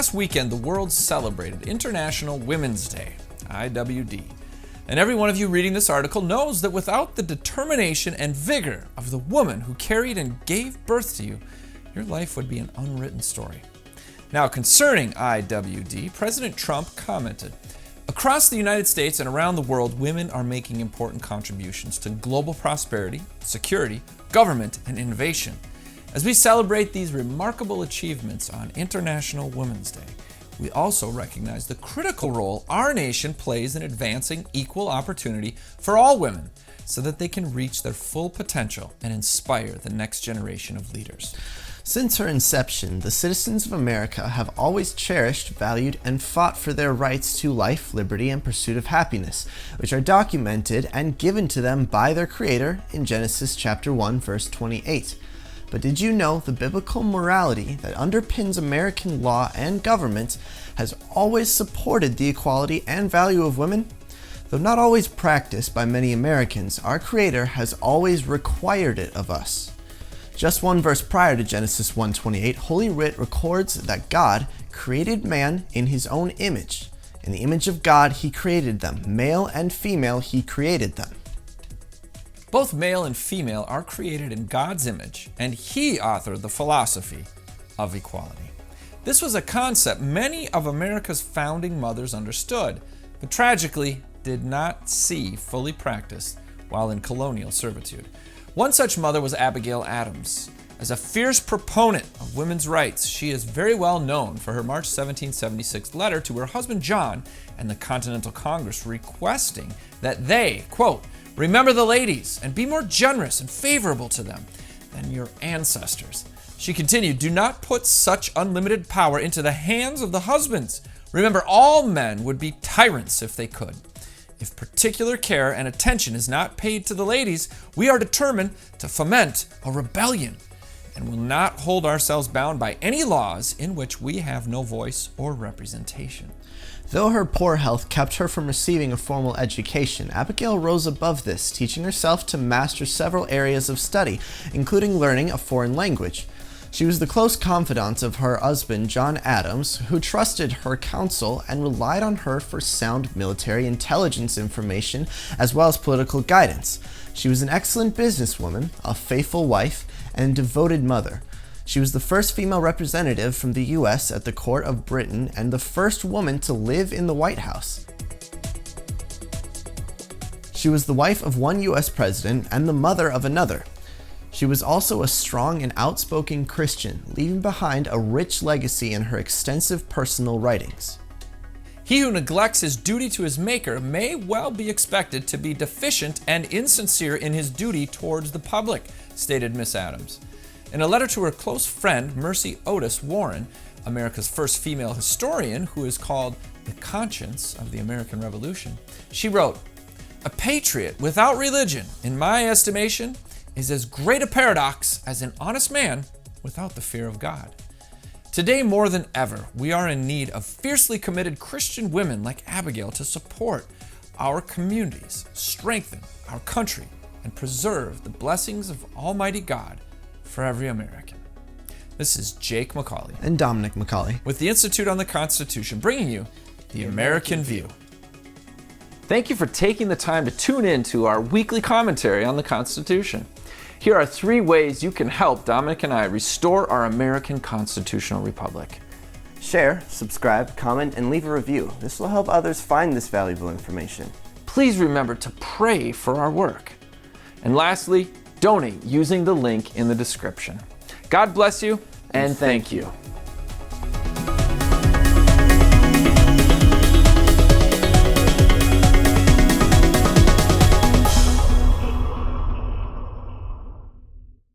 past weekend, the world celebrated International Women's Day, IWD. And every one of you reading this article knows that without the determination and vigor of the woman who carried and gave birth to you, your life would be an unwritten story. Now, concerning IWD, President Trump commented, "Across the United States and around the world, women are making important contributions to global prosperity, security, government, and innovation. As we celebrate these remarkable achievements on International Women's Day, we also recognize the critical role our nation plays in advancing equal opportunity for all women so that they can reach their full potential and inspire the next generation of leaders." Since her inception, the citizens of America have always cherished, valued, and fought for their rights to life, liberty, and pursuit of happiness, which are documented and given to them by their Creator in Genesis chapter 1, verse 28. But did you know the biblical morality that underpins American law and government has always supported the equality and value of women? Though not always practiced by many Americans, our Creator has always required it of us. Just one verse prior to Genesis 1:28, Holy Writ records that God created man in his own image. In the image of God, he created them. Male and female, he created them. Both male and female are created in God's image, and he authored the philosophy of equality. This was a concept many of America's founding mothers understood, but tragically did not see fully practiced while in colonial servitude. One such mother was Abigail Adams. As a fierce proponent of women's rights, she is very well known for her March 1776 letter to her husband John and the Continental Congress requesting that they, quote, "remember the ladies and be more generous and favorable to them than your ancestors." She continued, "Do not put such unlimited power into the hands of the husbands. Remember, all men would be tyrants if they could. If particular care and attention is not paid to the ladies, we are determined to foment a rebellion and will not hold ourselves bound by any laws in which we have no voice or representation." Though her poor health kept her from receiving a formal education, Abigail rose above this, teaching herself to master several areas of study, including learning a foreign language. She was the close confidant of her husband, John Adams, who trusted her counsel and relied on her for sound military intelligence information as well as political guidance. She was an excellent businesswoman, a faithful wife, and a devoted mother. She was the first female representative from the U.S. at the court of Britain and the first woman to live in the White House. She was the wife of one U.S. president and the mother of another. She was also a strong and outspoken Christian, leaving behind a rich legacy in her extensive personal writings. "He who neglects his duty to his Maker may well be expected to be deficient and insincere in his duty towards the public," stated Miss Adams. In a letter to her close friend, Mercy Otis Warren, America's first female historian who is called the conscience of the American Revolution, she wrote, "A patriot without religion, in my estimation, is as great a paradox as an honest man without the fear of God." Today, more than ever, we are in need of fiercely committed Christian women like Abigail to support our communities, strengthen our country, and preserve the blessings of Almighty God for every American. This is Jake MacAulay and Dominic MacAulay with the Institute on the Constitution, bringing you the American View. Thank you for taking the time to tune in to our weekly commentary on the Constitution. Here are 3 ways you can help Dominic and I restore our American constitutional republic. Share, subscribe, comment, and leave a review. This will help others find this valuable information. Please remember to pray for our work. And lastly, donate using the link in the description. God bless you, and thank you.